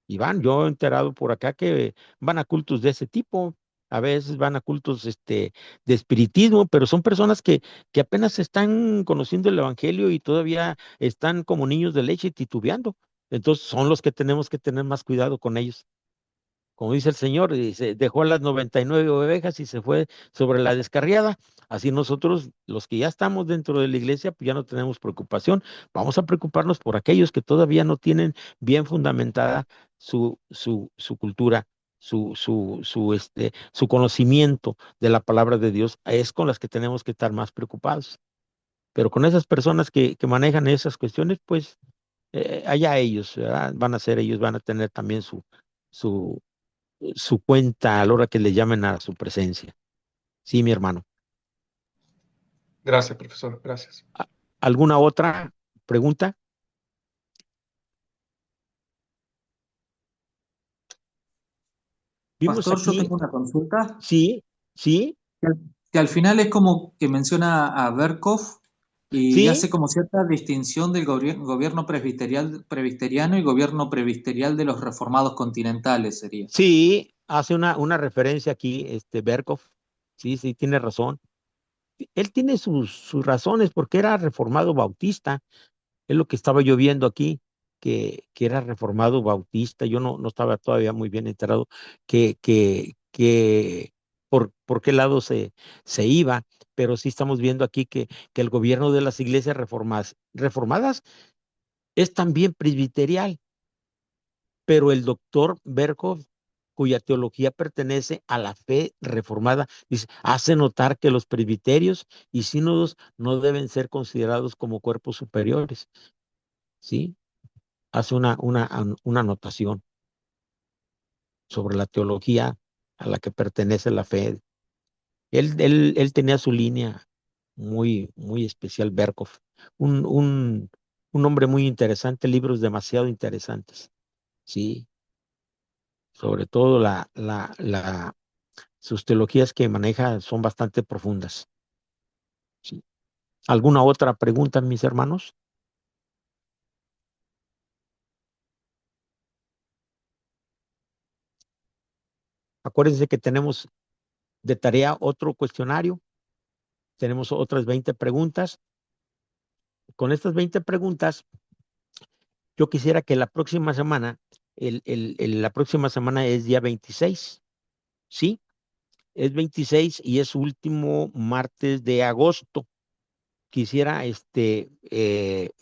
Speaker 1: y van. Yo he enterado por acá que van a cultos de ese tipo. A veces van a cultos de espiritismo, pero son personas que apenas están conociendo el evangelio y todavía están como niños de leche titubeando. Entonces son los que tenemos que tener más cuidado con ellos. Como dice el Señor, dice, dejó a las 99 ovejas y se fue sobre la descarriada. Así nosotros, los que ya estamos dentro de la iglesia, pues ya no tenemos preocupación. Vamos a preocuparnos por aquellos que todavía no tienen bien fundamentada su cultura, su conocimiento de la palabra de Dios. Es con las que tenemos que estar más preocupados. Pero con esas personas que manejan esas cuestiones, pues allá ellos, ¿verdad? Van a ser ellos, van a tener también su, su cuenta a la hora que le llamen a su presencia. Sí, mi hermano.
Speaker 2: Gracias, profesor. Gracias.
Speaker 1: ¿Alguna otra pregunta? Vimos
Speaker 3: Pastor, yo
Speaker 1: aquí,
Speaker 3: tengo una consulta
Speaker 1: sí, sí,
Speaker 3: que al final es como que menciona a Berkhoff y
Speaker 1: sí,
Speaker 3: hace como cierta distinción del gobierno presbiteriano y gobierno presbiterial de los reformados continentales, sería.
Speaker 1: sí, hace una referencia aquí, Berkhoff. Sí, sí, tiene razón. Él tiene sus razones porque era reformado bautista. Es lo que estaba yo viendo aquí, que era reformado bautista. Yo no estaba todavía muy bien enterado que por qué lado se iba, pero sí estamos viendo aquí que el gobierno de las iglesias reformadas es también presbiterial, pero el doctor Berkhoff, cuya teología pertenece a la fe reformada, dice, hace notar que los presbiterios y sínodos no deben ser considerados como cuerpos superiores, ¿sí? Hace una anotación sobre la teología a la que pertenece la fe. Él tenía su línea muy especial, Berkhoff, un, un, un hombre muy interesante, libros demasiado interesantes, ¿sí? Sobre todo sus teologías que maneja son bastante profundas. ¿Sí? ¿Alguna otra pregunta, mis hermanos? Acuérdense que tenemos de tarea otro cuestionario, tenemos otras 20 preguntas. Con estas 20 preguntas, yo quisiera que la próxima semana, la próxima semana es día 26, ¿sí? Es 26 y es último martes de agosto. Quisiera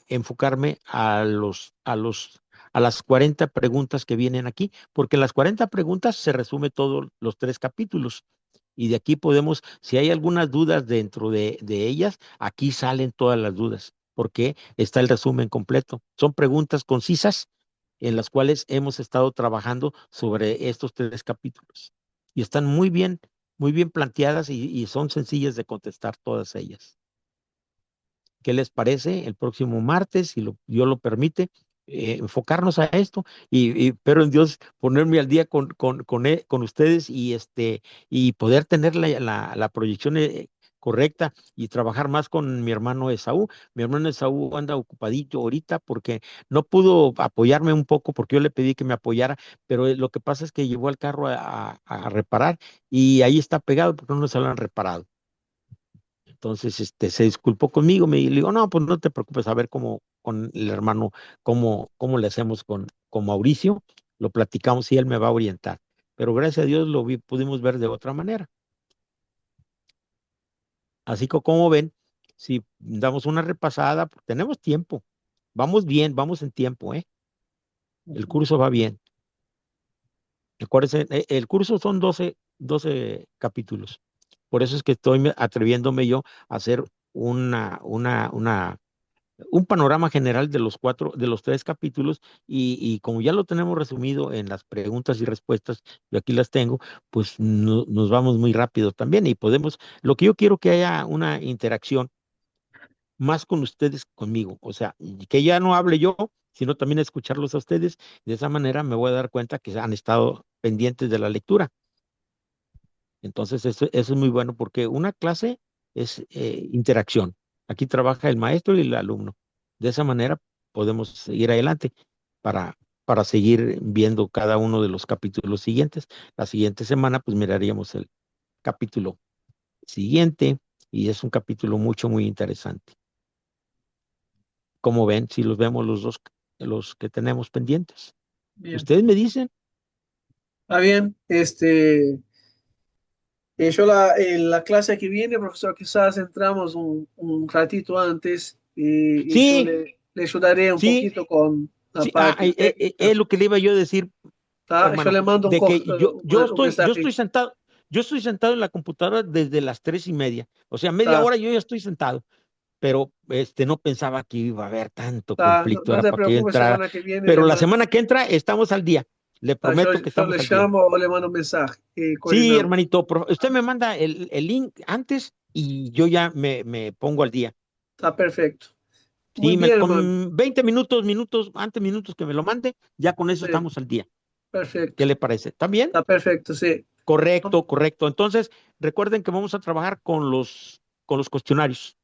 Speaker 1: enfocarme a las 40 preguntas que vienen aquí, porque en las 40 preguntas se resume todos los 3 capítulos. Y de aquí podemos, si hay algunas dudas dentro de ellas, aquí salen todas las dudas, porque está el resumen completo. Son preguntas concisas en las cuales hemos estado trabajando sobre estos 3 capítulos. Y están muy bien planteadas y son sencillas de contestar todas ellas. ¿Qué les parece el próximo martes, si Dios lo permite, enfocarnos a esto y pero en Dios ponerme al día con ustedes y poder tener la proyección correcta y trabajar más con mi hermano Esaú? Mi hermano Esaú anda ocupadito ahorita porque no pudo apoyarme un poco porque yo le pedí que me apoyara, pero lo que pasa es que llevó el carro a reparar y ahí está pegado porque no se lo han reparado. Entonces, se disculpó conmigo, le digo, no, pues no te preocupes, a ver cómo con el hermano, cómo le hacemos con Mauricio, lo platicamos y él me va a orientar. Pero gracias a Dios pudimos ver de otra manera. Así que como ven, si damos una repasada, pues tenemos tiempo. Vamos bien, vamos en tiempo, ¿eh? El curso va bien. Acuérdense, el curso son 12 capítulos. Por eso es que estoy atreviéndome yo a hacer un panorama general de los 3 capítulos y como ya lo tenemos resumido en las preguntas y respuestas, yo aquí las tengo, pues nos vamos muy rápido también y lo que yo quiero que haya una interacción más con ustedes conmigo, o sea, y que ya no hable yo, sino también escucharlos a ustedes. De esa manera me voy a dar cuenta que han estado pendientes de la lectura. Entonces, eso es muy bueno porque una clase es interacción. Aquí trabaja el maestro y el alumno. De esa manera podemos seguir adelante para, para seguir viendo cada uno de los capítulos siguientes. La siguiente semana, pues miraríamos el capítulo siguiente y es un capítulo muy interesante. Como ven, si los vemos los que tenemos pendientes.
Speaker 4: Bien.
Speaker 1: Ustedes me dicen.
Speaker 4: Está bien. En la clase que viene, profesor, quizás entramos un ratito antes y yo
Speaker 1: Sí,
Speaker 4: le ayudaré un
Speaker 1: sí,
Speaker 4: poquito con la
Speaker 1: sí,
Speaker 4: parte técnica.
Speaker 1: es lo que le iba yo a decir,
Speaker 4: Yo
Speaker 1: hermano,
Speaker 4: le mando
Speaker 1: de que
Speaker 4: un mensaje.
Speaker 1: yo estoy sentado en la computadora desde las 3:30, o sea, media
Speaker 4: Está,
Speaker 1: hora yo ya estoy sentado, pero no pensaba que iba a haber tanto
Speaker 4: no,
Speaker 1: conflicto,
Speaker 4: no
Speaker 1: era
Speaker 4: te
Speaker 1: para que yo
Speaker 4: preocupes,
Speaker 1: entrara,
Speaker 4: semana que viene
Speaker 1: pero
Speaker 4: le
Speaker 1: la
Speaker 4: mando.
Speaker 1: semana que entra estamos al día, le prometo que
Speaker 4: Yo le
Speaker 1: estamos al día.
Speaker 4: llamo o le mando un mensaje y
Speaker 1: Sí,
Speaker 4: coordinamos.
Speaker 1: hermanito, usted me manda el link antes y yo ya me pongo al día.
Speaker 4: Está perfecto. Muy
Speaker 1: Sí,
Speaker 4: bien, hermano.
Speaker 1: con 20 minutos que me lo mande, ya con eso
Speaker 4: Sí,
Speaker 1: estamos al día.
Speaker 4: perfecto.
Speaker 1: ¿Qué le parece? ¿También?
Speaker 4: Está perfecto, sí.
Speaker 1: Correcto, correcto. Entonces, recuerden que vamos a trabajar con los cuestionarios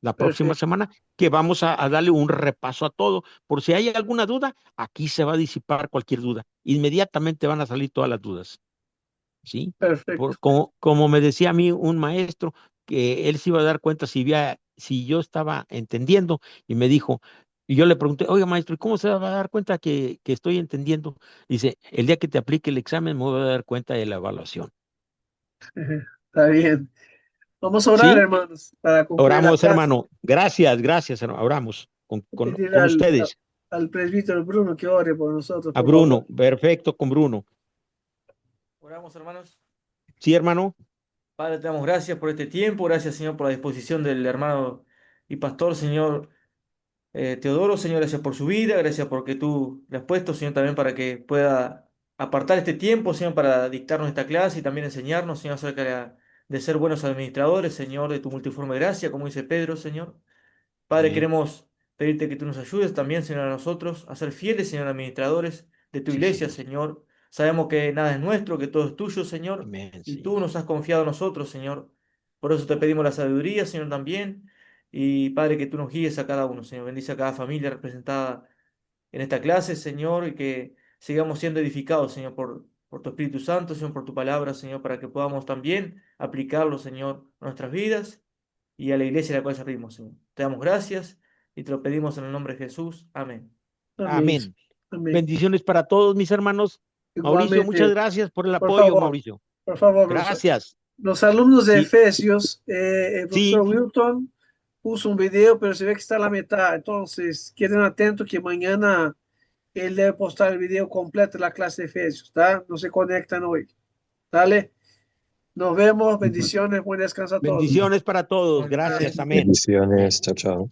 Speaker 1: la próxima
Speaker 4: Perfecto.
Speaker 1: semana, que vamos a darle un repaso a todo. Por si hay alguna duda, aquí se va a disipar cualquier duda. Inmediatamente van a salir todas las dudas. ¿Sí?
Speaker 4: Perfecto.
Speaker 1: Como me decía a mí un maestro, que él se iba a dar cuenta si yo estaba entendiendo, y me dijo, y yo le pregunté, oiga maestro, ¿y cómo se va a dar cuenta que estoy entendiendo? Dice, el día que te aplique el examen me voy a dar cuenta de la evaluación.
Speaker 4: Está bien. Vamos a orar,
Speaker 1: ¿Sí?
Speaker 4: hermanos, para concluir la
Speaker 1: Oramos,
Speaker 4: clase.
Speaker 1: hermano. Gracias, hermano. Oramos
Speaker 4: Pedir
Speaker 1: con ustedes.
Speaker 4: al presbítero Bruno que ore por nosotros,
Speaker 1: A
Speaker 4: por favor.
Speaker 1: Bruno. Perfecto, con Bruno.
Speaker 5: Oramos, hermanos.
Speaker 1: Sí, hermano.
Speaker 5: Padre, te damos gracias por este tiempo, gracias, Señor, por la disposición del hermano y pastor, Señor Teodoro, Señor, gracias por su vida, gracias porque tú le has puesto, Señor, también para que pueda apartar este tiempo, Señor, para dictarnos esta clase y también enseñarnos, Señor, acerca de ser buenos administradores, Señor, de tu multiforme gracia, como dice Pedro, Señor. Padre,
Speaker 1: Amén.
Speaker 5: queremos pedirte que tú nos ayudes también, Señor, a nosotros a ser fieles, Señor, administradores de tu
Speaker 1: Sí,
Speaker 5: iglesia,
Speaker 1: Señor.
Speaker 5: Señor. Sabemos que nada es nuestro, que todo es tuyo, Señor,
Speaker 1: Amén,
Speaker 5: y
Speaker 1: Señor.
Speaker 5: tú nos has confiado a nosotros, Señor. Por eso te pedimos la sabiduría, Señor, también. Y Padre, que tú nos guíes a cada uno, Señor. Bendice a cada familia representada en esta clase, Señor, y que sigamos siendo edificados, Señor, por tu Espíritu Santo, Señor, por tu palabra, Señor, para que podamos también aplicarlo, Señor, a nuestras vidas y a la iglesia a la cual servimos, Señor. Te damos gracias y te lo pedimos en el nombre de Jesús. Amén.
Speaker 4: Amén.
Speaker 1: Amén.
Speaker 4: Amén.
Speaker 1: Bendiciones para todos mis hermanos. Mauricio, muchas
Speaker 4: Igualmente,
Speaker 1: gracias por el
Speaker 4: por
Speaker 1: apoyo,
Speaker 4: favor,
Speaker 1: Mauricio.
Speaker 4: por favor,
Speaker 1: Gracias.
Speaker 4: los alumnos de
Speaker 1: Sí,
Speaker 4: Efesios, el profesor
Speaker 1: sí,
Speaker 4: Wilton puso un video, pero se ve que está a la mitad. Entonces, queden atentos que mañana él debe postar el video completo de la clase de Efesios, ¿está? No se conectan hoy. Dale. Nos vemos. Bendiciones. Buen descanso a todos.
Speaker 1: bendiciones para todos. Gracias. Amén.
Speaker 6: Bendiciones. Chao, chao.
Speaker 1: Amén.